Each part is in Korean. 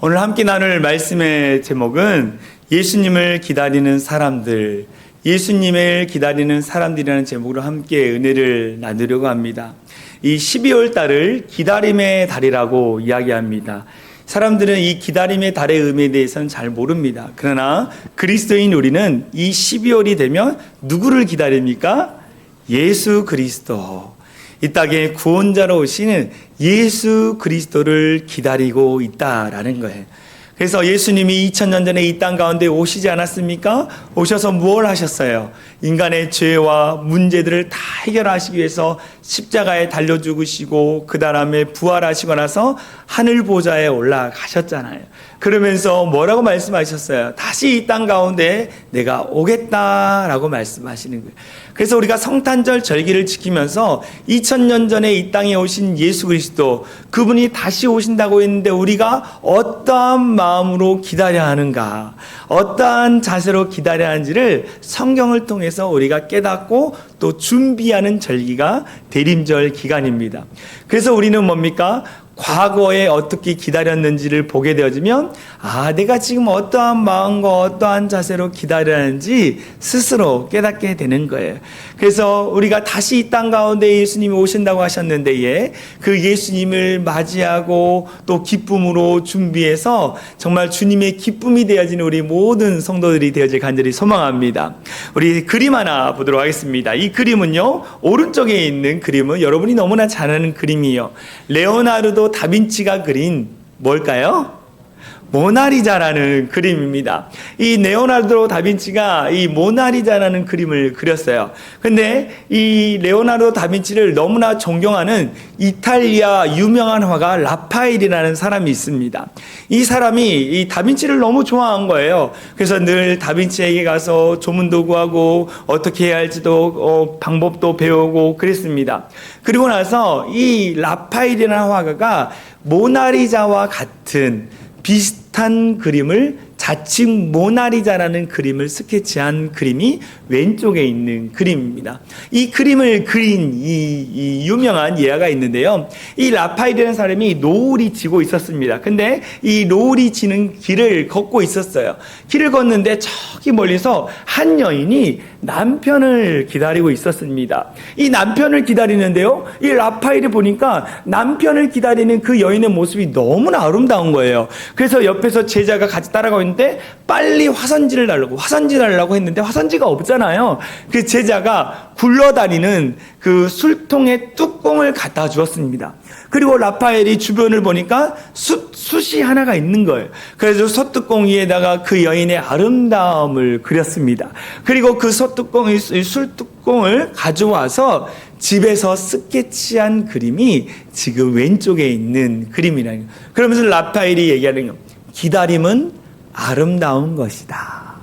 오늘 함께 나눌 말씀의 제목은 예수님을 기다리는 사람들, 예수님을 기다리는 사람들이라는 제목으로 함께 은혜를 나누려고 합니다. 이 12월 달을 기다림의 달이라고 이야기합니다. 사람들은 이 기다림의 달의 의미에 대해서는 잘 모릅니다. 그러나 그리스도인 우리는 이 12월이 되면 누구를 기다립니까? 예수 그리스도. 이 땅에 구원자로 오시는 예수 그리스도를 기다리고 있다라는 거예요. 그래서 예수님이 2000년 전에 이 땅 가운데 오시지 않았습니까? 오셔서 무엇을 하셨어요? 인간의 죄와 문제들을 다 해결하시기 위해서 십자가에 달려 죽으시고 그 다음에 부활하시고 나서 하늘 보좌에 올라가셨잖아요. 그러면서 뭐라고 말씀하셨어요? 다시 이 땅 가운데 내가 오겠다라고 말씀하시는 거예요. 그래서 우리가 성탄절 절기를 지키면서 2000년 전에 이 땅에 오신 예수 그리스도, 그분이 다시 오신다고 했는데 우리가 어떠한 마음으로 기다려야 하는가, 어떠한 자세로 기다려야 하는지를 성경을 통해서 우리가 깨닫고 또 준비하는 절기가 대림절 기간입니다. 그래서 우리는 뭡니까? 과거에 어떻게 기다렸는지를 보게 되어지면 내가 지금 어떠한 마음과 어떠한 자세로 기다려야 하는지 스스로 깨닫게 되는 거예요. 그래서 우리가 다시 이 땅 가운데 예수님이 오신다고 하셨는데 그 예수님을 맞이하고 또 기쁨으로 준비해서 정말 주님의 기쁨이 되어지는 우리 모든 성도들이 되어질 간절히 소망합니다. 우리 그림 하나 보도록 하겠습니다. 이 그림은요, 오른쪽에 있는 그림은 여러분이 너무나 잘 아는 그림이에요. 레오나르도 다빈치가 그린 뭘까요? 모나리자라는 그림입니다. 이 레오나르도 다빈치가 이 모나리자라는 그림을 그렸어요. 근데 이 레오나르도 다빈치를 너무나 존경하는 이탈리아 유명한 화가 라파엘이라는 사람이 있습니다. 이 사람이 이 다빈치를 너무 좋아한 거예요. 그래서 늘 다빈치에게 가서 조문도 구하고 어떻게 해야 할지도 방법도 배우고 그랬습니다. 그리고 나서 이 라파엘이라는 화가가 모나리자와 같은 비슷한 그림을, 자칭 모나리자라는 그림을 스케치한 그림이 왼쪽에 있는 그림입니다. 이 그림을 그린 이 유명한 예화가 있는데요. 이 라파엘이라는 사람이 노을이 지고 있었습니다. 근데 이 노을이 지는 길을 걷고 있었어요. 길을 걷는데 저기 멀리서 한 여인이 남편을 기다리고 있었습니다. 이 남편을 기다리는데요, 이 라파엘이 보니까 남편을 기다리는 그 여인의 모습이 너무나 아름다운 거예요. 그래서 옆에서 제자가 같이 따라가고 있는데 빨리 화선지를 달라고 했는데 화선지가 없잖아요. 그 제자가 굴러다니는 그 술통에 뚜껑을 갖다 주었습니다. 그리고 라파엘이 주변을 보니까 숯이 하나가 있는 거예요. 그래서 솥뚜껑 위에다가 그 여인의 아름다움을 그렸습니다. 그리고 그 술뚜껑을 가져와서 집에서 스케치한 그림이 지금 왼쪽에 있는 그림이라는 거예요. 그러면서 라파엘이 얘기하는 거예요. 기다림은 아름다운 것이다.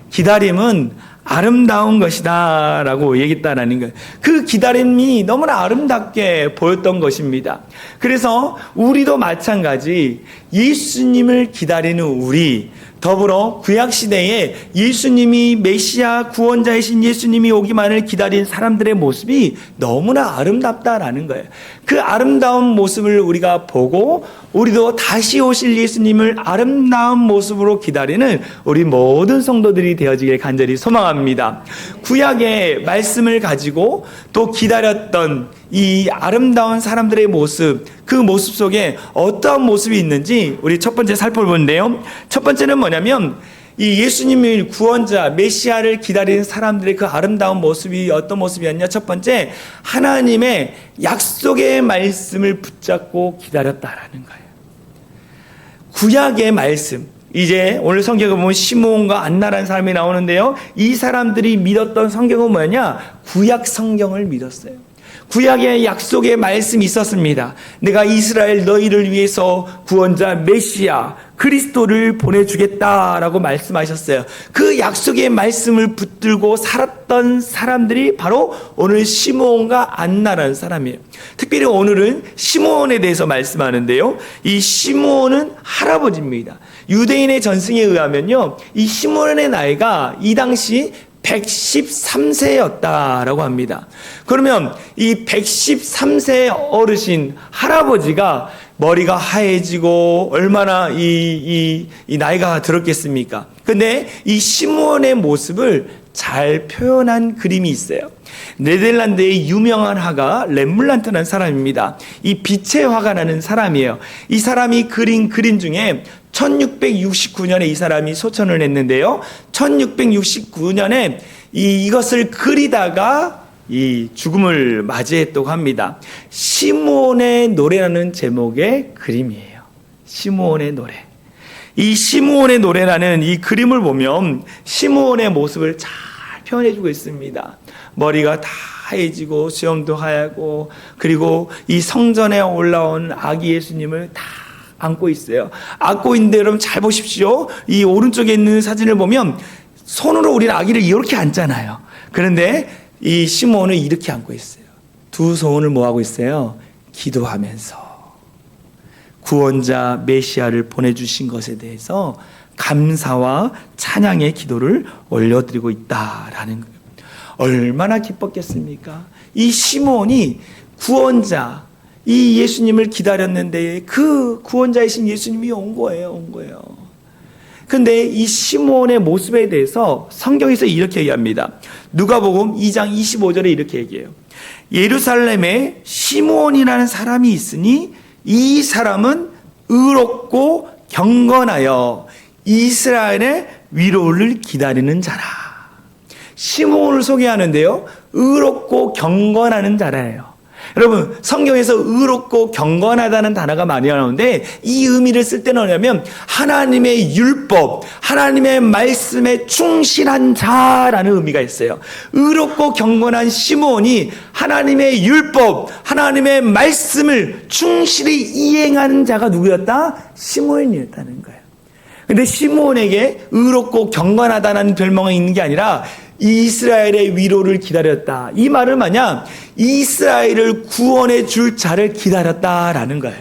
기다림은 아름다운 것이다 라고 얘기했다라는 거예요. 그 기다림이 너무나 아름답게 보였던 것입니다. 그래서 우리도 마찬가지 예수님을 기다리는 우리, 더불어 구약시대에 예수님이 메시아 구원자이신 예수님이 오기만을 기다린 사람들의 모습이 너무나 아름답다라는 거예요. 그 아름다운 모습을 우리가 보고 우리도 다시 오실 예수님을 아름다운 모습으로 기다리는 우리 모든 성도들이 되어지길 간절히 소망합니다. 구약의 말씀을 가지고 또 기다렸던 이 아름다운 사람들의 모습, 그 모습 속에 어떠한 모습이 있는지 우리 첫 번째 살펴보는데요. 첫 번째는 뭐냐면 이 예수님의 구원자 메시아를 기다리는 사람들의 그 아름다운 모습이 어떤 모습이었냐. 첫 번째, 하나님의 약속의 말씀을 붙잡고 기다렸다라는 거예요. 구약의 말씀, 이제 오늘 성경에 보면 시므온과 안나라는 사람이 나오는데요, 이 사람들이 믿었던 성경은 뭐냐? 구약 성경을 믿었어요. 구약의 약속의 말씀이 있었습니다. 내가 이스라엘 너희를 위해서 구원자 메시아 그리스도를 보내주겠다라고 말씀하셨어요. 그 약속의 말씀을 붙들고 살았던 사람들이 바로 오늘 시므온과 안나라는 사람이에요. 특별히 오늘은 시므온에 대해서 말씀하는데요, 이 시므온은 할아버지입니다. 유대인의 전승에 의하면요, 이 시므온의 나이가 이 당시 113세였다라고 합니다. 그러면 이 113세 어르신 할아버지가 머리가 하얘지고 얼마나 이 나이가 들었겠습니까? 근데 이 시므온의 모습을 잘 표현한 그림이 있어요. 네덜란드의 유명한 화가 렘블란트라는 사람입니다. 이 빛의 화가 나는 사람이에요. 이 사람이 그린 그림 중에 1669년에 이 사람이 소천을 했는데요. 1669년에 이것을 그리다가 이 죽음을 맞이했다고 합니다. 시므온의 노래라는 제목의 그림이에요. 시므온의 노래. 이 시므온의 노래라는 이 그림을 보면 시므온의 모습을 잘 표현해주고 있습니다. 머리가 다 하얘지고 수염도 하얗고 그리고 이 성전에 올라온 아기 예수님을 다 안고 있어요. 안고 있는데 여러분 잘 보십시오. 이 오른쪽에 있는 사진을 보면 손으로 우리는 아기를 이렇게 안잖아요. 그런데 이 시므온은 이렇게 안고 있어요. 두 손을 뭐하고 있어요? 기도하면서 구원자 메시아를 보내주신 것에 대해서 감사와 찬양의 기도를 올려드리고 있다라는 거예요. 얼마나 기뻤겠습니까? 이 시므온이 구원자, 이 예수님을 기다렸는데 그 구원자이신 예수님이 온 거예요. 근데 이 시므온의 모습에 대해서 성경에서 이렇게 얘기합니다. 누가복음 2장 25절에 이렇게 얘기해요. 예루살렘에 시므온이라는 사람이 있으니 이 사람은 의롭고 경건하여 이스라엘의 위로를 기다리는 자라. 시므온을 소개하는데요. 의롭고 경건하는 자라예요. 여러분 성경에서 의롭고 경건하다는 단어가 많이 나오는데 이 의미를 쓸 때는 뭐냐면 하나님의 율법, 하나님의 말씀에 충실한 자라는 의미가 있어요. 의롭고 경건한 시므온이 하나님의 율법, 하나님의 말씀을 충실히 이행하는 자가 누구였다? 시므온이었다는 거예요. 근데 시므온에게 의롭고 경건하다는 별명이 있는 게 아니라 이스라엘의 위로를 기다렸다. 이 말은 뭐냐? 이스라엘을 구원해 줄 자를 기다렸다라는 거예요.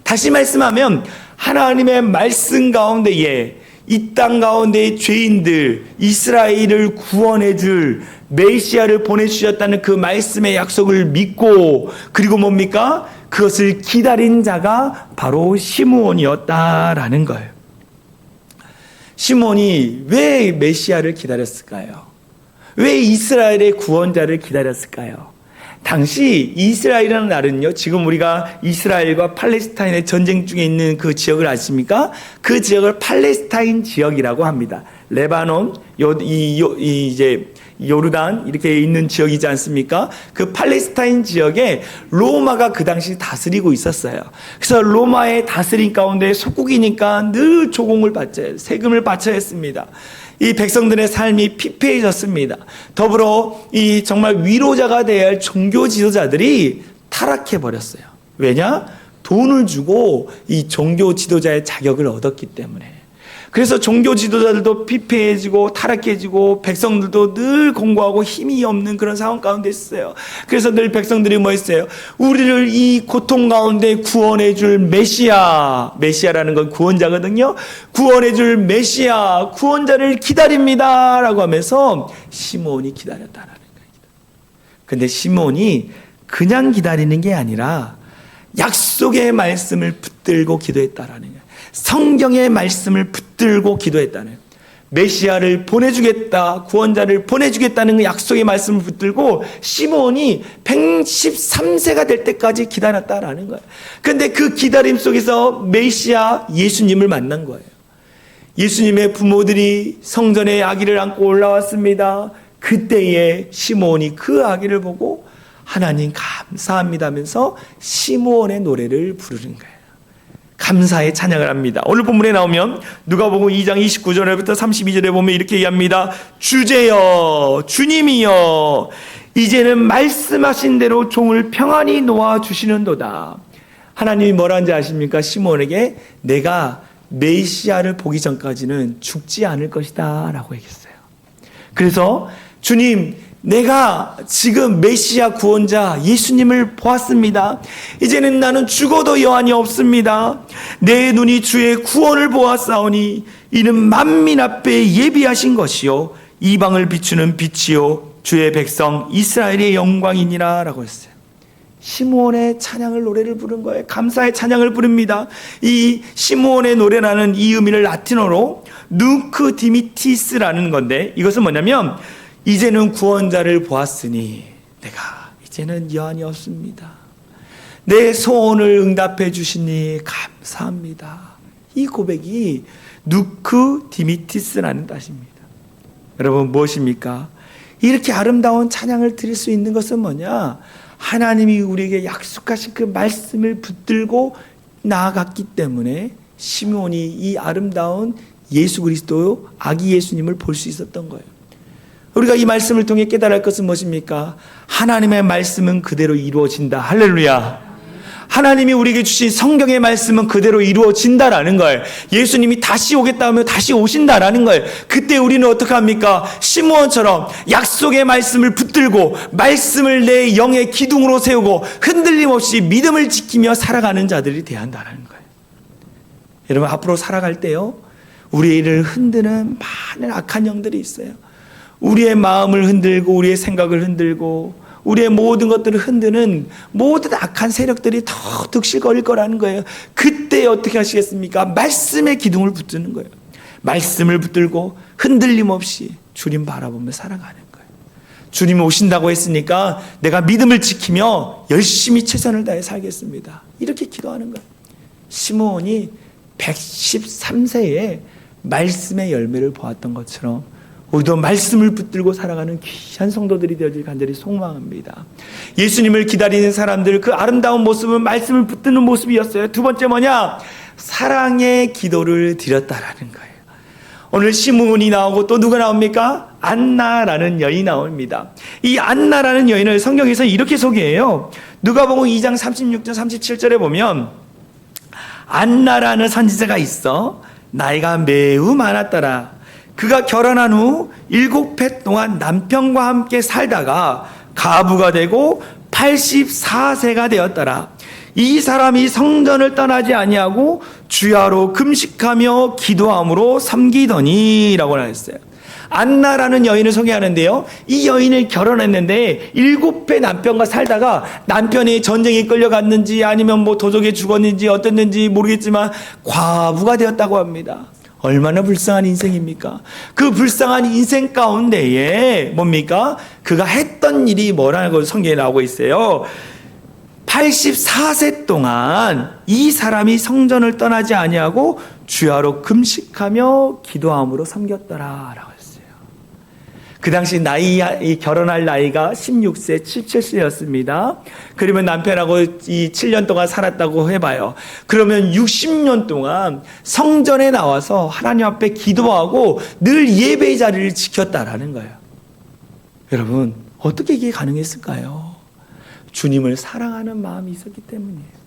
다시 말씀하면 하나님의 말씀 가운데에 이 땅 가운데의 죄인들 이스라엘을 구원해 줄 메시아를 보내주셨다는 그 말씀의 약속을 믿고 그리고 뭡니까? 그것을 기다린 자가 바로 시므온이었다라는 거예요. 시므온이 왜 메시아를 기다렸을까요? 왜 이스라엘의 구원자를 기다렸을까요? 당시 이스라엘이라는 나라는요, 지금 우리가 이스라엘과 팔레스타인의 전쟁 중에 있는 그 지역을 아십니까? 그 지역을 팔레스타인 지역이라고 합니다. 레바논, 이제 요르단 이렇게 있는 지역이지 않습니까? 그 팔레스타인 지역에 로마가 그 당시 다스리고 있었어요. 그래서 로마의 다스림 가운데 속국이니까 늘 조공을 바쳐야, 세금을 바쳐야 했습니다. 이 백성들의 삶이 피폐해졌습니다. 더불어 이 정말 위로자가 되어야 할 종교 지도자들이 타락해 버렸어요. 왜냐? 돈을 주고 이 종교 지도자의 자격을 얻었기 때문에. 그래서 종교 지도자들도 피폐해지고 타락해지고 백성들도 늘 공고하고 힘이 없는 그런 상황 가운데 있어요. 그래서 늘 백성들이 뭐 했어요? 우리를 이 고통 가운데 구원해 줄 메시아라는 건 구원자거든요. 구원해 줄 메시아, 구원자를 기다립니다 라고 하면서 시므온이 기다렸다라는 거예요. 근데 시므온이 그냥 기다리는 게 아니라 약속의 말씀을 붙들고 기도했다라는 거예요. 성경의 말씀을 붙들고 기도했다는 메시아를 보내주겠다, 구원자를 보내주겠다는 그 약속의 말씀을 붙들고 시므온이 113세가 될 때까지 기다렸다라는 거예요. 그런데 그 기다림 속에서 메시아 예수님을 만난 거예요. 예수님의 부모들이 성전에 아기를 안고 올라왔습니다. 그때에 시므온이 그 아기를 보고 하나님 감사합니다 하면서 시므온의 노래를 부르는 거예요. 감사의 찬양을 합니다. 오늘 본문에 나오면 누가복음 2장 29절부터 32절에 보면 이렇게 얘기합니다. 주제여, 주님이여, 이제는 말씀하신 대로 종을 평안히 놓아주시는도다. 하나님이 뭐라는지 아십니까? 시므온에게 내가 메시아를 보기 전까지는 죽지 않을 것이다 라고 얘기했어요. 그래서 주님, 내가 지금 메시아 구원자 예수님을 보았습니다. 이제는 나는 죽어도 여한이 없습니다. 내 눈이 주의 구원을 보았사오니 이는 만민 앞에 예비하신 것이요 이방을 비추는 빛이요 주의 백성 이스라엘의 영광이니라 라고 했어요. 시므온의 찬양을 노래를 부른 거예요. 감사의 찬양을 부릅니다. 이 시므온의 노래라는 이 의미를 라틴어로 누크 디미티스라는 건데, 이것은 뭐냐면 이제는 구원자를 보았으니 내가 이제는 여한이 없습니다. 내 소원을 응답해 주시니 감사합니다. 이 고백이 누크 디미티스라는 뜻입니다. 여러분, 무엇입니까? 이렇게 아름다운 찬양을 드릴 수 있는 것은 뭐냐? 하나님이 우리에게 약속하신 그 말씀을 붙들고 나아갔기 때문에 시므온이 이 아름다운 예수 그리스도 아기 예수님을 볼 수 있었던 거예요. 우리가 이 말씀을 통해 깨달을 것은 무엇입니까? 하나님의 말씀은 그대로 이루어진다. 할렐루야. 하나님이 우리에게 주신 성경의 말씀은 그대로 이루어진다라는 거예요. 예수님이 다시 오겠다 하면 다시 오신다라는 거예요. 그때 우리는 어떻게 합니까? 시므온처럼 약속의 말씀을 붙들고 말씀을 내 영의 기둥으로 세우고 흔들림 없이 믿음을 지키며 살아가는 자들이 되어야 한다는 거예요. 여러분, 앞으로 살아갈 때요, 우리를 흔드는 많은 악한 영들이 있어요. 우리의 마음을 흔들고 우리의 생각을 흔들고 우리의 모든 것들을 흔드는 모든 악한 세력들이 더 득실거릴 거라는 거예요. 그때 어떻게 하시겠습니까? 말씀의 기둥을 붙드는 거예요. 말씀을 붙들고 흔들림 없이 주님 바라보며 살아가는 거예요. 주님이 오신다고 했으니까 내가 믿음을 지키며 열심히 최선을 다해 살겠습니다. 이렇게 기도하는 거예요. 시므온이 113세에 말씀의 열매를 보았던 것처럼 우리도 말씀을 붙들고 살아가는 귀한 성도들이 되어질 간절히 소망합니다. 예수님을 기다리는 사람들, 그 아름다운 모습은 말씀을 붙드는 모습이었어요. 두 번째 뭐냐? 사랑의 기도를 드렸다라는 거예요. 오늘 시므온이 나오고 또 누가 나옵니까? 안나라는 여인이 나옵니다. 이 안나라는 여인을 성경에서 이렇게 소개해요. 누가복음 2장 36절 37절에 보면 안나라는 선지자가 있어 나이가 매우 많았더라. 그가 결혼한 후 7해 동안 남편과 함께 살다가 가부가 되고 84세가 되었더라. 이 사람이 성전을 떠나지 아니하고 주야로 금식하며 기도함으로 섬기더니 라고 했어요. 안나라는 여인을 소개하는데요, 이 여인을 결혼했는데 7회 남편과 살다가 남편이 전쟁에 끌려갔는지 아니면 뭐 도적에 죽었는지 어땠는지 모르겠지만 과부가 되었다고 합니다. 얼마나 불쌍한 인생입니까? 그 불쌍한 인생 가운데에 뭡니까? 그가 했던 일이 뭐라고 성경에 나오고 있어요. 84세 동안 이 사람이 성전을 떠나지 아니하고 주야로 금식하며 기도함으로 섬겼더라라고 했어요. 그 당시 결혼할 나이가 16세, 17세였습니다. 그러면 남편하고 이 7년 동안 살았다고 해봐요. 그러면 60년 동안 성전에 나와서 하나님 앞에 기도하고 늘 예배의 자리를 지켰다라는 거예요. 여러분, 어떻게 이게 가능했을까요? 주님을 사랑하는 마음이 있었기 때문이에요.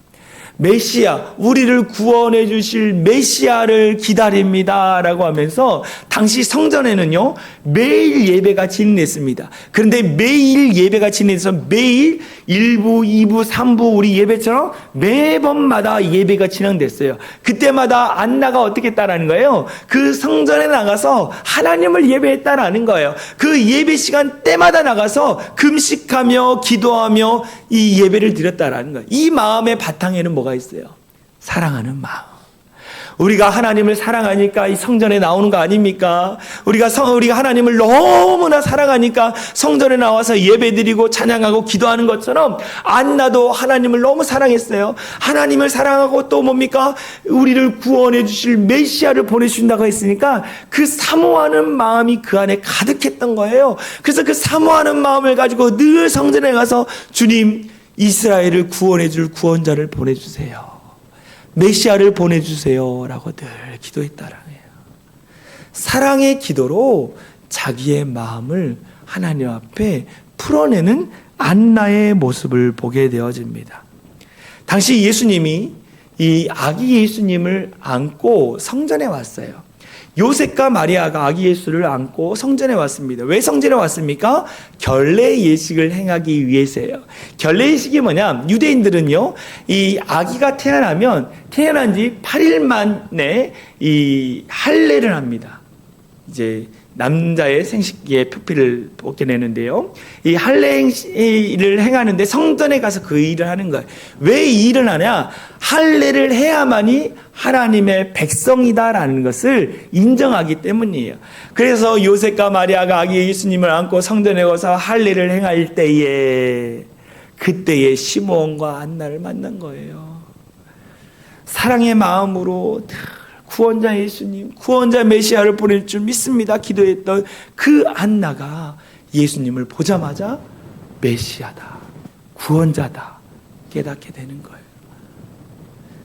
메시아, 우리를 구원해 주실 메시아를 기다립니다 라고 하면서 당시 성전에는요 매일 예배가 진행됐습니다. 그런데 매일 예배가 진행돼서 매일 1부, 2부, 3부 우리 예배처럼 매번마다 예배가 진행됐어요. 그때마다 안나가 어떻게 했다라는 거예요? 그 성전에 나가서 하나님을 예배했다라는 거예요. 그 예배 시간 때마다 나가서 금식하며 기도하며 이 예배를 드렸다라는 거예요. 이 마음의 바탕에는 뭐가 있어요? 사랑하는 마음. 우리가 하나님을 사랑하니까 이 성전에 나오는 거 아닙니까? 우리가 하나님을 너무나 사랑하니까 성전에 나와서 예배드리고 찬양하고 기도하는 것처럼 안나도 하나님을 너무 사랑했어요. 하나님을 사랑하고 또 뭡니까? 우리를 구원해 주실 메시아를 보내주신다고 했으니까 그 사모하는 마음이 그 안에 가득했던 거예요. 그래서 그 사모하는 마음을 가지고 늘 성전에 가서 주님, 이스라엘을 구원해 줄 구원자를 보내주세요. 메시아를 보내주세요 라고 늘 기도했다라는 거예요. 사랑의 기도로 자기의 마음을 하나님 앞에 풀어내는 안나의 모습을 보게 되어집니다. 당시 예수님이 이 아기 예수님을 안고 성전에 왔어요. 요셉과 마리아가 아기 예수를 안고 성전에 왔습니다. 왜 성전에 왔습니까? 결례 예식을 행하기 위해서예요. 결례 예식이 뭐냐? 유대인들은요, 이 아기가 태어난 지 8일 만에 이 할례를 합니다. 이제 남자의 생식기에 표피를 벗겨내는데요. 이 할례를 행하는데 성전에 가서 그 일을 하는 거예요. 왜 이 일을 하냐? 할례를 해야만이 하나님의 백성이다라는 것을 인정하기 때문이에요. 그래서 요셉과 마리아가 아기 예수님을 안고 성전에 가서 할례를 행할 때에 그때에 시므온과 안나를 만난 거예요. 사랑의 마음으로 구원자 예수님, 구원자 메시아를 보낼 줄 믿습니다 기도했던 그 안나가 예수님을 보자마자 메시아다, 구원자다 깨닫게 되는 거예요.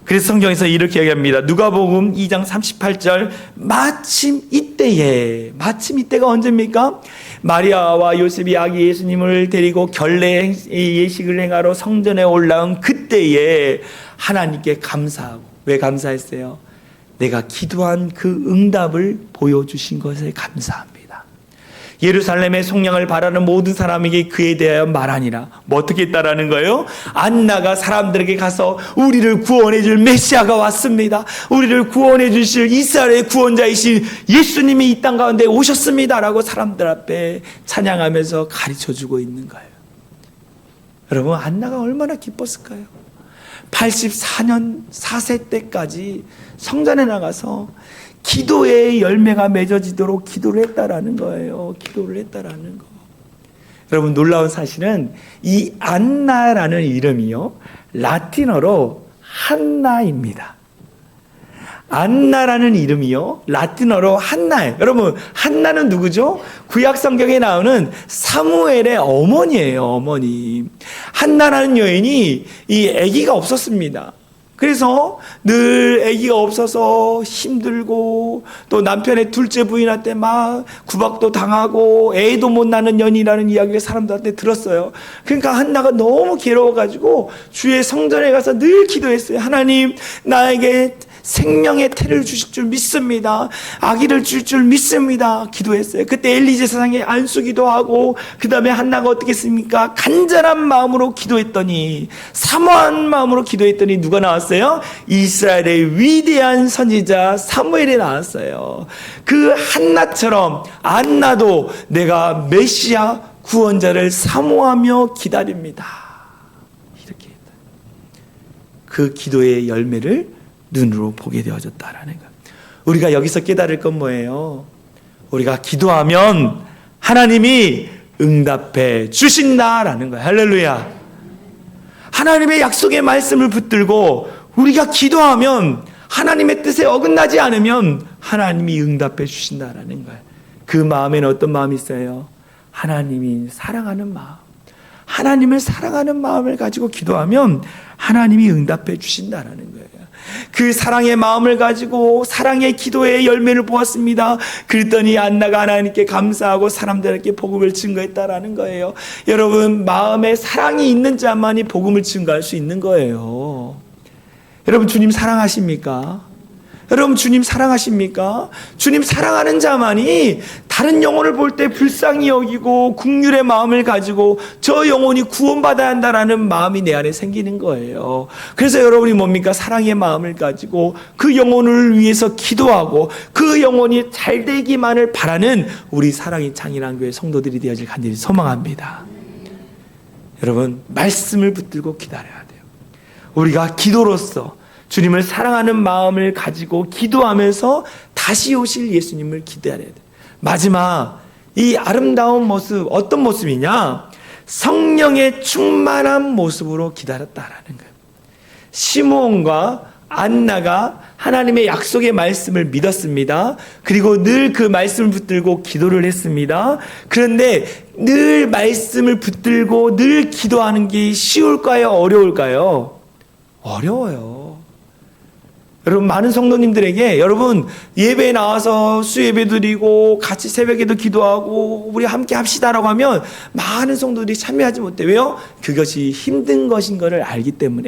그래서 성경에서 이렇게 얘기합니다. 누가복음 2장 38절 마침 이때가 언제입니까? 마리아와 요셉이 아기 예수님을 데리고 결례 예식을 행하러 성전에 올라온 그때에 하나님께 감사하고, 왜 감사했어요? 내가 기도한 그 응답을 보여주신 것에 감사합니다. 예루살렘의 속량을 바라는 모든 사람에게 그에 대하여 말하니라. 뭐 어떻게 했다라는 거예요? 안나가 사람들에게 가서 우리를 구원해 줄 메시아가 왔습니다. 우리를 구원해 주실 이스라엘의 구원자이신 예수님이 이 땅 가운데 오셨습니다 라고 사람들 앞에 찬양하면서 가르쳐주고 있는 거예요. 여러분, 안나가 얼마나 기뻤을까요? 84년 4세 때까지 성전에 나가서 기도의 열매가 맺어지도록 기도를 했다라는 거예요. 기도를 했다라는 거. 여러분, 놀라운 사실은 이 안나라는 이름이요, 라틴어로 한나입니다. 안나라는 이름이요, 라틴어로 한나예요. 여러분, 한나는 누구죠? 구약 성경에 나오는 사무엘의 어머니예요. 어머니. 한나라는 여인이 이 아기가 없었습니다. 그래서 늘 아기가 없어서 힘들고, 또 남편의 둘째 부인한테 막 구박도 당하고 애도 못 낳는 년이라는 이야기를 사람들한테 들었어요. 그러니까 한나가 너무 괴로워가지고 주의 성전에 가서 늘 기도했어요. 하나님, 나에게 생명의 태를 주실 줄 믿습니다. 아기를 줄 줄 믿습니다. 기도했어요. 그때 엘리 제사장의 안수기도 하고, 그 다음에 한나가 어떻게 했습니까? 간절한 마음으로 기도했더니, 사모한 마음으로 기도했더니 누가 나왔어요? 이스라엘의 위대한 선지자 사무엘이 나왔어요. 그 한나처럼 안나도 내가 메시아 구원자를 사모하며 기다립니다. 이렇게 했다. 그 기도의 열매를 눈으로 보게 되어졌다라는 것. 우리가 여기서 깨달을 건 뭐예요? 우리가 기도하면 하나님이 응답해 주신다라는 거예요. 할렐루야. 하나님의 약속의 말씀을 붙들고 우리가 기도하면, 하나님의 뜻에 어긋나지 않으면 하나님이 응답해 주신다라는 거예요. 그 마음에는 어떤 마음이 있어요? 하나님이 사랑하는 마음. 하나님을 사랑하는 마음을 가지고 기도하면 하나님이 응답해 주신다라는 거예요. 그 사랑의 마음을 가지고 사랑의 기도의 열매를 보았습니다. 그랬더니 안나가 하나님께 감사하고 사람들에게 복음을 증거했다라는 거예요. 여러분, 마음에 사랑이 있는 자만이 복음을 증거할 수 있는 거예요. 여러분, 주님 사랑하십니까? 여러분, 주님 사랑하십니까? 주님 사랑하는 자만이 다른 영혼을 볼 때 불쌍히 여기고 긍휼의 마음을 가지고 저 영혼이 구원받아야 한다라는 마음이 내 안에 생기는 거예요. 그래서 여러분이 뭡니까? 사랑의 마음을 가지고 그 영혼을 위해서 기도하고 그 영혼이 잘 되기만을 바라는 우리 사랑의 창일한교회 성도들이 되어질 간절히 소망합니다. 여러분, 말씀을 붙들고 기다려야 돼요. 우리가 기도로서 주님을 사랑하는 마음을 가지고 기도하면서 다시 오실 예수님을 기다려야 돼요. 마지막, 이 아름다운 모습, 어떤 모습이냐? 성령의 충만한 모습으로 기다렸다라는 거예요. 시므온과 안나가 하나님의 약속의 말씀을 믿었습니다. 그리고 늘 그 말씀을 붙들고 기도를 했습니다. 그런데 늘 말씀을 붙들고 늘 기도하는 게 쉬울까요? 어려울까요? 어려워요. 여러분, 많은 성도님들에게 여러분 예배에 나와서 수예배 드리고 같이 새벽에도 기도하고 우리 함께 합시다라고 하면 많은 성도들이 참여하지 못해. 왜요? 그것이 힘든 것인 것을 알기 때문에.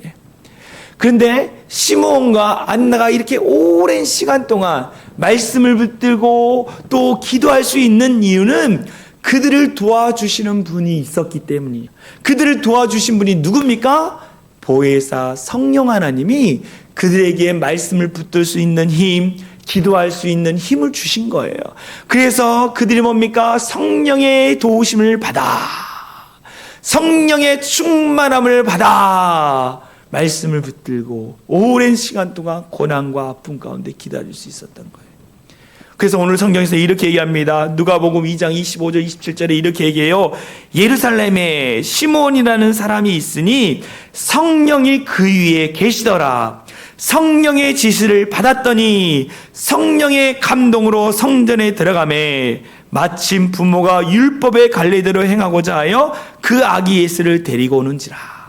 그런데 시므온과 안나가 이렇게 오랜 시간 동안 말씀을 붙들고 또 기도할 수 있는 이유는 그들을 도와주시는 분이 있었기 때문이에요. 그들을 도와주신 분이 누굽니까? 보혜사 성령 하나님이 그들에게 말씀을 붙들 수 있는 힘, 기도할 수 있는 힘을 주신 거예요. 그래서 그들이 뭡니까? 성령의 도우심을 받아, 성령의 충만함을 받아 말씀을 붙들고 오랜 시간 동안 고난과 아픔 가운데 기다릴 수 있었던 거예요. 그래서 오늘 성경에서 이렇게 얘기합니다. 누가복음 2장 25절 27절에 이렇게 얘기해요. 예루살렘에 시몬이라는 사람이 있으니 성령이 그 위에 계시더라. 성령의 지시를 받았더니 성령의 감동으로 성전에 들어가매 마침 부모가 율법의 관례대로 행하고자 하여 그 아기 예수를 데리고 오는지라.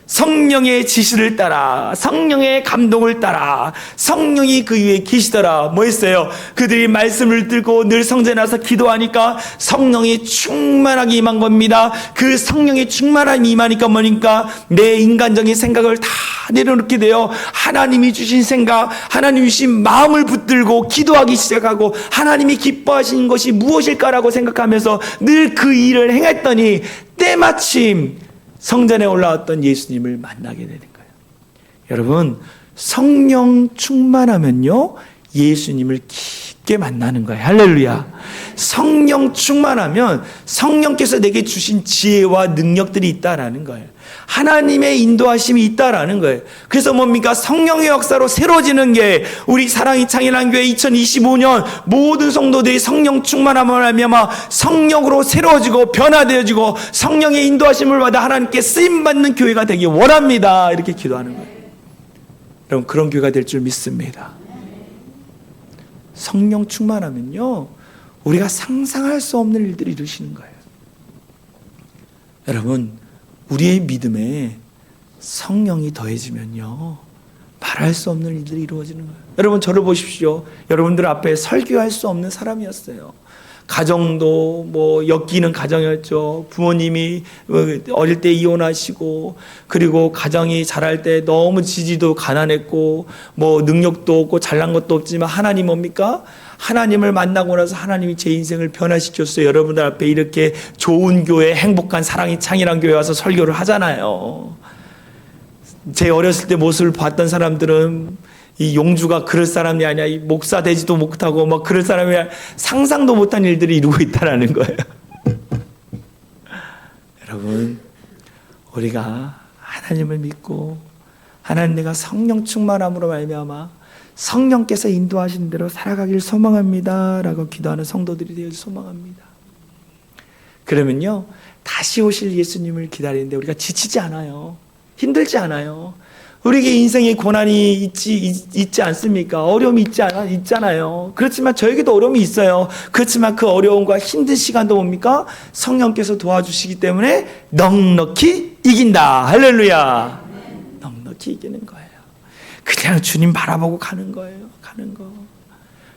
성령의 지시를 따라, 성령의 감동을 따라 성령이 그 위에 계시더라. 뭐 했어요? 그들이 말씀을 들고 늘 성전에 와서 기도하니까 성령이 충만하게 임한 겁니다. 그 성령이 충만하게 임하니까 뭐니까 내 인간적인 생각을 다 내려놓게 돼요. 하나님이 주신 생각, 하나님이 주신 마음을 붙들고 기도하기 시작하고 하나님이 기뻐하시는 것이 무엇일까라고 생각하면서 늘 그 일을 행했더니 때마침 성전에 올라왔던 예수님을 만나게 되는 거예요. 여러분, 성령 충만하면요, 예수님을 깊게 만나는 거예요. 할렐루야. 성령 충만하면 성령께서 내게 주신 지혜와 능력들이 있다라는 거예요. 하나님의 인도하심이 있다라는 거예요. 그래서 뭡니까? 성령의 역사로 새로워지는 게 우리 사랑이 창일한 교회 2025년 모든 성도들이 성령 충만함을 알면 성령으로 새로워지고 변화되어지고 성령의 인도하심을 받아 하나님께 쓰임받는 교회가 되기 원합니다. 이렇게 기도하는 거예요. 여러분, 그런 교회가 될 줄 믿습니다. 성령 충만하면요, 우리가 상상할 수 없는 일들을 이루시는 거예요. 여러분, 우리의 믿음에 성령이 더해지면요, 말할 수 없는 일들이 이루어지는 거예요. 여러분, 저를 보십시오. 여러분들 앞에 설교할 수 없는 사람이었어요. 가정도 뭐 엮이는 가정이었죠. 부모님이 어릴 때 이혼하시고, 그리고 가정이 자랄 때 너무 지지도 가난했고, 뭐 능력도 없고 잘난 것도 없지만 하나님 뭡니까? 하나님을 만나고 나서 하나님이 제 인생을 변화시켰어요. 여러분들 앞에 이렇게 좋은 교회, 행복한 사랑이 창일한 교회 와서 설교를 하잖아요. 제 어렸을 때 모습을 봤던 사람들은 이 용주가 그럴 사람이 아니야, 이 목사 되지도 못하고 막 그럴 사람이 상상도 못한 일들을 이루고 있다라는 거예요. 여러분, 우리가 하나님을 믿고 하나님 내가 성령 충만함으로 말미암아 성령께서 인도하시는 대로 살아가길 소망합니다 라고 기도하는 성도들이 되어서 소망합니다. 그러면요, 다시 오실 예수님을 기다리는데 우리가 지치지 않아요. 힘들지 않아요. 우리에게 인생의 고난이 있지 않습니까? 어려움이 있잖아요. 그렇지만 저에게도 어려움이 있어요. 그렇지만 그 어려움과 힘든 시간도 뭡니까? 성령께서 도와주시기 때문에 넉넉히 이긴다. 할렐루야. 넉넉히 이기는 거예요. 그냥 주님 바라보고 가는 거예요. 가는 거.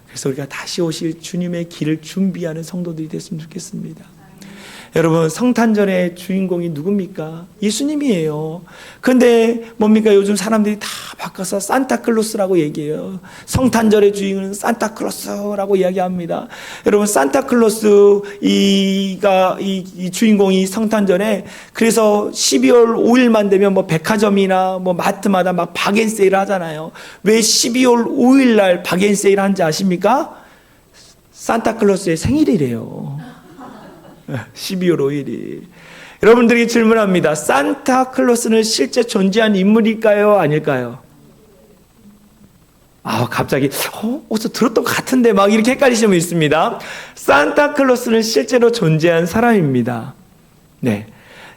그래서 우리가 다시 오실 주님의 길을 준비하는 성도들이 됐으면 좋겠습니다. 여러분, 성탄절의 주인공이 누굽니까? 예수님이에요. 그런데 뭡니까? 요즘 사람들이 다 바꿔서 산타클로스라고 얘기해요. 성탄절의 주인공은 산타클로스라고 이야기합니다. 여러분, 산타클로스 이 주인공이 성탄절에, 그래서 12월 5일만 되면 뭐 백화점이나 뭐 마트마다 막 박앤세일을 하잖아요. 왜 12월 5일 날 박앤세일 하는지 아십니까? 산타클로스의 생일이래요. 12월 5일이. 여러분들에게 질문합니다. 산타클로스는 실제 존재한 인물일까요? 아닐까요? 갑자기 어디서 들었던 것 같은데 막 이렇게 헷갈리시는 분 있습니다. 산타클로스는 실제로 존재한 사람입니다. 네.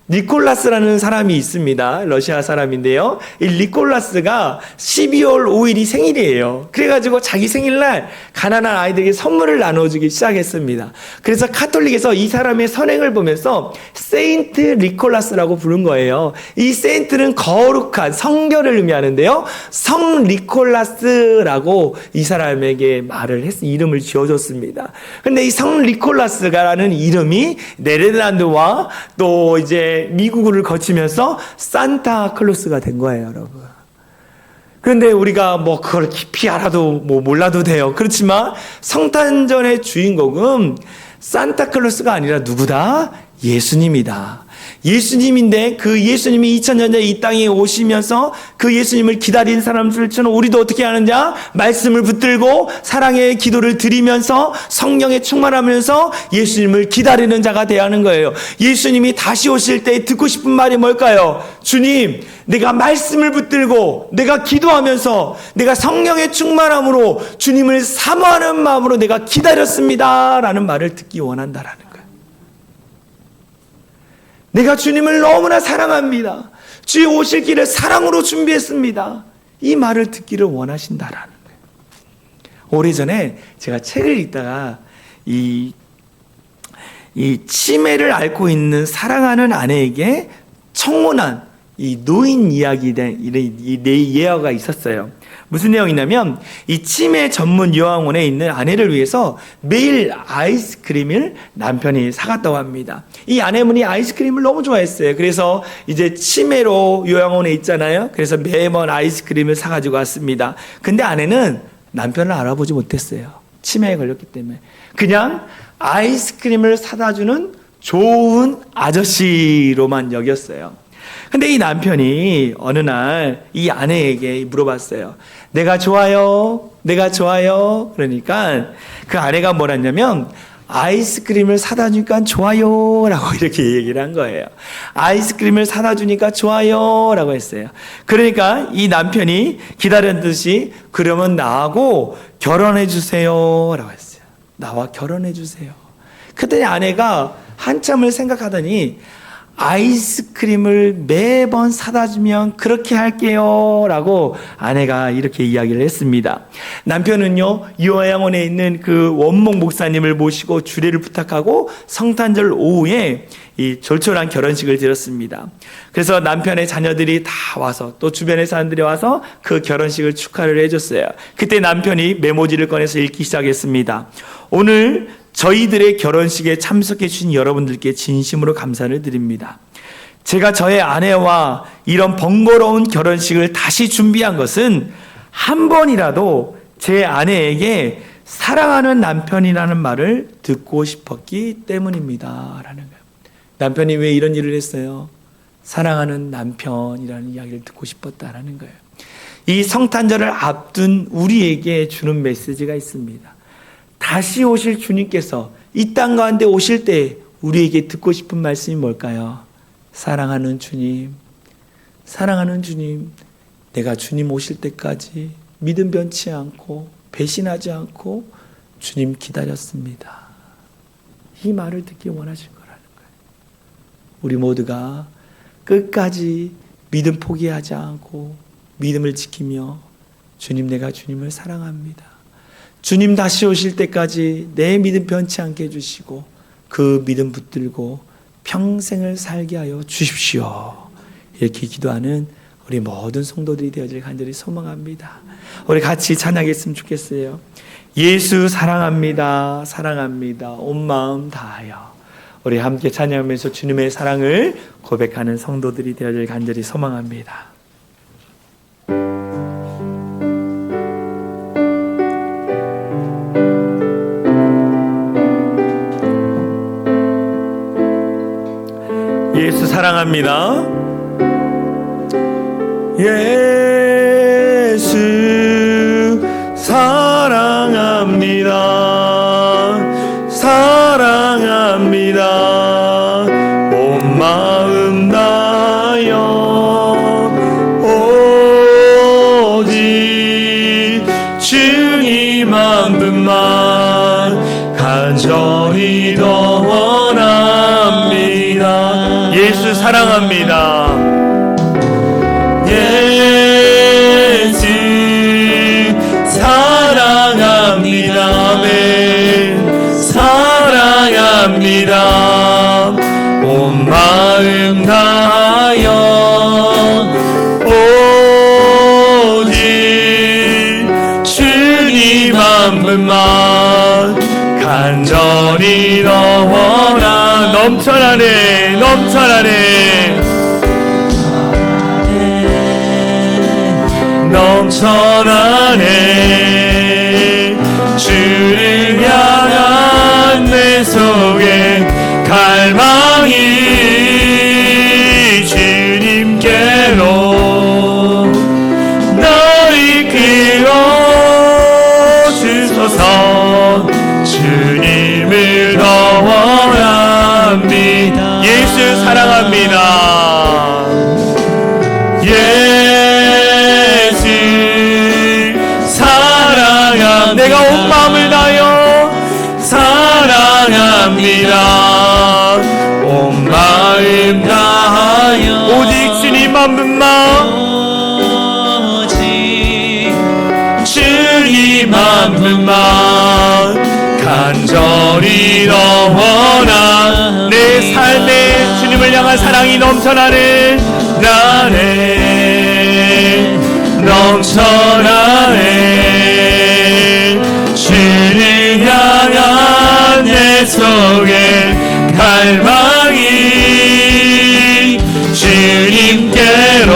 니콜라스라는 사람이 있습니다. 러시아 사람인데요. 이 니콜라스가 12월 5일이 생일이에요. 그래가지고 자기 생일날 가난한 아이들에게 선물을 나눠주기 시작했습니다. 그래서 카톨릭에서 이 사람의 선행을 보면서 세인트 니콜라스라고 부른 거예요. 이 세인트는 거룩한, 성결을 의미하는데요. 성 니콜라스라고 이 사람에게 이름을 지어줬습니다. 근데 이 성 니콜라스라는 이름이 네덜란드와 또 이제 미국을 거치면서 산타클로스가 된 거예요, 여러분. 그런데 우리가 뭐 그걸 깊이 알아도 뭐 몰라도 돼요. 그렇지만 성탄절의 주인공은 산타클로스가 아니라 누구다? 예수님이다. 예수님인데 그 예수님이 2000년 전에 이 땅에 오시면서 그 예수님을 기다린 사람들처럼 우리도 어떻게 하느냐? 말씀을 붙들고 사랑의 기도를 드리면서 성령에 충만하면서 예수님을 기다리는 자가 되어야 하는 거예요. 예수님이 다시 오실 때 듣고 싶은 말이 뭘까요? 주님, 내가 말씀을 붙들고 내가 기도하면서 내가 성령의 충만함으로 주님을 사모하는 마음으로 내가 기다렸습니다 라는 말을 듣기 원한다라는 거예요. 내가 주님을 너무나 사랑합니다. 주의 오실 길을 사랑으로 준비했습니다. 이 말을 듣기를 원하신다라는 거예요. 오래전에 제가 책을 읽다가 이 치매를 앓고 있는 사랑하는 아내에게 청혼한 이 노인 이야기에 예화가 있었어요. 무슨 내용이냐면 이 치매 전문 요양원에 있는 아내를 위해서 매일 아이스크림을 남편이 사갔다고 합니다. 이 아내분이 아이스크림을 너무 좋아했어요. 그래서 이제 치매로 요양원에 있잖아요. 그래서 매번 아이스크림을 사가지고 왔습니다. 근데 아내는 남편을 알아보지 못했어요. 치매에 걸렸기 때문에. 그냥 아이스크림을 사다 주는 좋은 아저씨로만 여겼어요. 근데 이 남편이 어느 날 이 아내에게 물어봤어요. 내가 좋아요? 내가 좋아요? 그러니까 그 아내가 뭐라 했냐면 아이스크림을 사다 주니까 좋아요 라고 이렇게 얘기를 한 거예요. 아이스크림을 사다 주니까 좋아요 라고 했어요. 그러니까 이 남편이 기다렸듯이 그러면 나하고 결혼해 주세요 라고 했어요. 나와 결혼해 주세요. 그때 아내가 한참을 생각하더니 아이스크림을 매번 사다 주면 그렇게 할게요 라고 아내가 이렇게 이야기를 했습니다. 남편은요 요양원에 있는 그 원목 목사님을 모시고 주례를 부탁하고 성탄절 오후에 이 졸졸한 결혼식을 드렸습니다. 그래서 남편의 자녀들이 다 와서 또 주변의 사람들이 와서 그 결혼식을 축하를 해줬어요. 그때 남편이 메모지를 꺼내서 읽기 시작했습니다. 오늘 저희들의 결혼식에 참석해 주신 여러분들께 진심으로 감사를 드립니다. 제가 저의 아내와 이런 번거로운 결혼식을 다시 준비한 것은 한 번이라도 제 아내에게 사랑하는 남편이라는 말을 듣고 싶었기 때문입니다. 라는 거예요. 남편이 왜 이런 일을 했어요? 사랑하는 남편이라는 이야기를 듣고 싶었다라는 거예요. 이 성탄절을 앞둔 우리에게 주는 메시지가 있습니다. 다시 오실 주님께서 이 땅 가운데 오실 때 우리에게 듣고 싶은 말씀이 뭘까요? 사랑하는 주님, 사랑하는 주님, 내가 주님 오실 때까지 믿음 변치 않고 배신하지 않고 주님 기다렸습니다. 이 말을 듣기 원하실 거라는 거예요. 우리 모두가 끝까지 믿음 포기하지 않고 믿음을 지키며 주님, 내가 주님을 사랑합니다. 주님 다시 오실 때까지 내 믿음 변치 않게 해주시고 그 믿음 붙들고 평생을 살게 하여 주십시오. 이렇게 기도하는 우리 모든 성도들이 되어질 간절히 소망합니다. 우리 같이 찬양했으면 좋겠어요. 예수 사랑합니다. 사랑합니다. 온 마음 다하여. 우리 함께 찬양하면서 주님의 사랑을 고백하는 성도들이 되어질 간절히 소망합니다. 예수 사랑합니다. 예수 사랑합니다. 사랑합니다. 온 마음 다하여 오직 주님 한 분만 간절히 더 원합니다. 예수 사랑합니다. 예수 사랑합니다. 아멘. 사랑합니다. 온 마음 다하여 오직 주님 한 분만 간절히 더 원하. 넘쳐나네, 넘쳐나네, 넘쳐나네. 주를 향한 내 속에 갈망이 주님을 더 원합니다. 예수 사랑합니다. 예수 사랑합니다. 내가 온 마음을 다하여 사랑합니다. 온 마음 다하여 오직 주님 한 분만 주님 한 분만 간절히 더 원한 내 삶에 주님을 향한 사랑이 넘쳐나는 나네 넘쳐나네 주를 향한 내 속에 갈망이 주님께로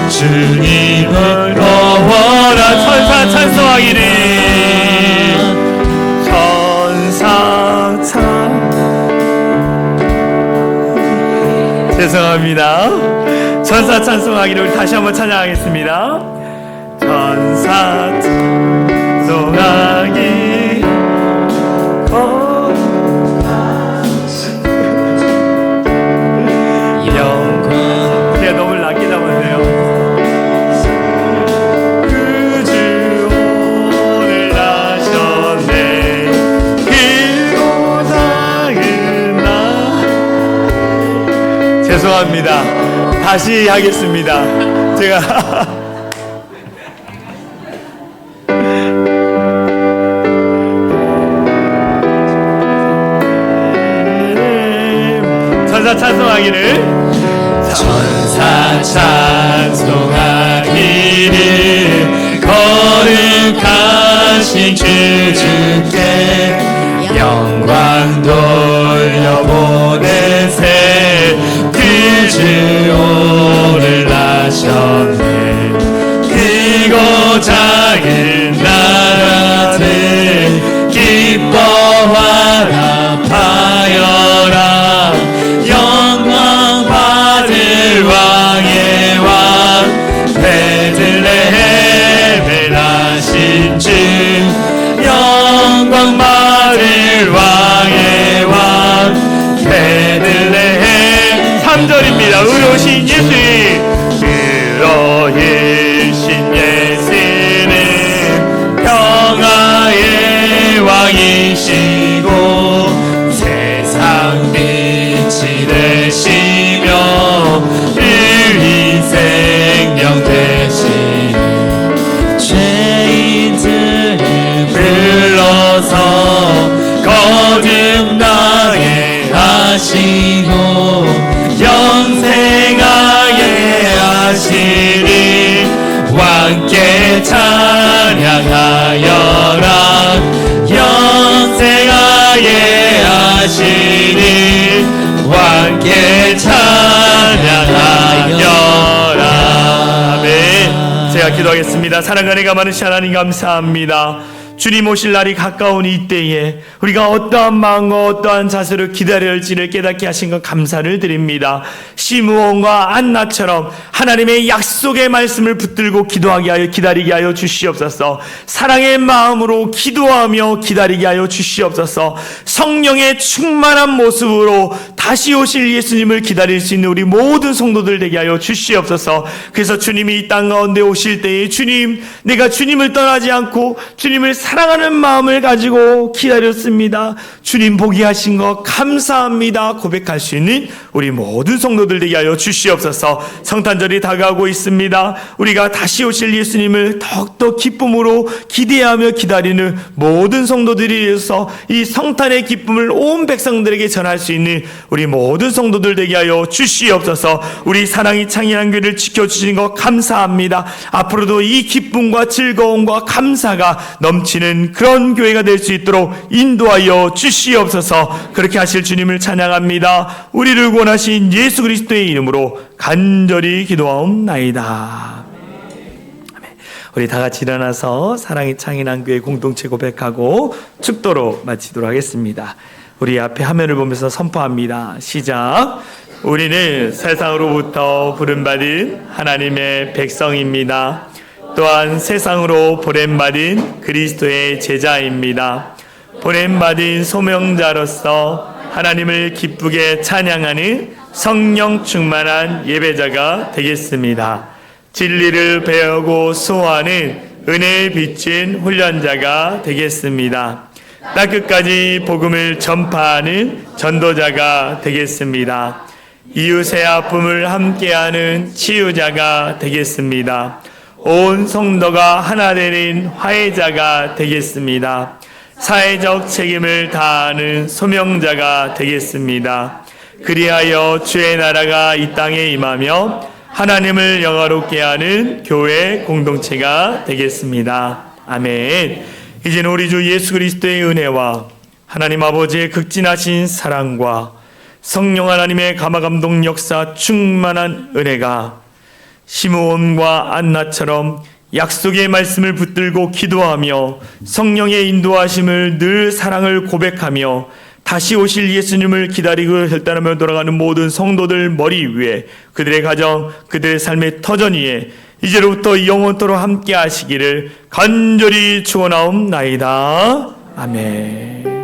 주님을 더 원한 천사 찬송하기를 천사 죄송합니다. 천사 찬송하기를 다시 한번 찬양하겠습니다. 천사 찬송하기 영광 제가 너무 낮게 잡았네요. 죄송합니다. 다시 하겠습니다. 제가 천사 찬송하기를 천사 찬송하기를 거룩하신 주께 영광 돌려보내세 주 오늘 나셨네 크고 작은 나라들 기뻐하라 파여라 영광 받을 왕의 왕 베들레헴에 나신 주 영광 받을 왕의 왕 베들레헴 3절입니다. 의로우신 예수 의로우신 예수는 평화의 왕이시고 세상 빛이 되시며 의리 생명 되시니 죄인들을 불러서 거듭나게 하시고 영생하게 하시니 왕께 찬양하여라 영생하게 하시니 왕께 찬양하여라. 아멘. 제가 기도하겠습니다. 사랑과 은혜가 많으신 하나님 감사합니다. 주님 오실 날이 가까운 이때에 우리가 어떠한 마음과 어떠한 자세로 기다려야 할지를 깨닫게 하신 것 감사를 드립니다. 시므온과 안나처럼 하나님의 약속의 말씀을 붙들고 기도하게 하여 기다리게 하여 주시옵소서. 사랑의 마음으로 기도하며 기다리게 하여 주시옵소서. 성령의 충만한 모습으로 다시 오실 예수님을 기다릴 수 있는 우리 모든 성도들 되게 하여 주시옵소서. 그래서 주님이 이 땅 가운데 오실 때에 주님, 내가 주님을 떠나지 않고 주님을 사랑하는 마음을 가지고 기다렸습니다. 주님 보게 하신 것 감사합니다. 고백할 수 있는 우리 모든 성도들 되게 하여 주시옵소서. 성탄절이 다가오고 있습니다. 우리가 다시 오실 예수님을 더욱더 기쁨으로 기대하며 기다리는 모든 성도들이 되어서 이 성탄의 기쁨을 온 백성들에게 전할 수 있는 우리 모든 성도들 되게 하여 주시옵소서. 우리 사랑이 창의한 교회를 지켜주시는 것 감사합니다. 앞으로도 이 기쁨과 즐거움과 감사가 넘치는 그런 교회가 될 수 있도록 인도하여 주시옵소서. 그렇게 하실 주님을 찬양합니다. 우리를 구원하신 예수 그리스도의 이름으로 간절히 기도하옵나이다. 우리 다 같이 일어나서 사랑이 창인한 교회 공동체 고백하고 축도로 마치도록 하겠습니다. 우리 앞에 화면을 보면서 선포합니다. 시작. 우리는 세상으로부터 부름받은 하나님의 백성입니다. 또한 세상으로 보냄받은 그리스도의 제자입니다. 보냄받은 소명자로서 하나님을 기쁘게 찬양하는 성령 충만한 예배자가 되겠습니다. 진리를 배우고 수호하는 은혜에 비친 훈련자가 되겠습니다. 땅끝까지 복음을 전파하는 전도자가 되겠습니다. 이웃의 아픔을 함께하는 치유자가 되겠습니다. 온 성도가 하나 되는 화해자가 되겠습니다. 사회적 책임을 다하는 소명자가 되겠습니다. 그리하여 주의 나라가 이 땅에 임하며 하나님을 영화롭게 하는 교회 공동체가 되겠습니다. 아멘. 이제는 우리 주 예수 그리스도의 은혜와 하나님 아버지의 극진하신 사랑과 성령 하나님의 감화감동 역사 충만한 은혜가 시므온과 안나처럼 약속의 말씀을 붙들고 기도하며 성령의 인도하심을 늘 사랑을 고백하며 다시 오실 예수님을 기다리고 결단하며 돌아가는 모든 성도들 머리 위에, 그들의 가정, 그들의 삶의 터전 위에 이제로부터 영원토록 함께 하시기를 간절히 축원하옵나이다. 아멘.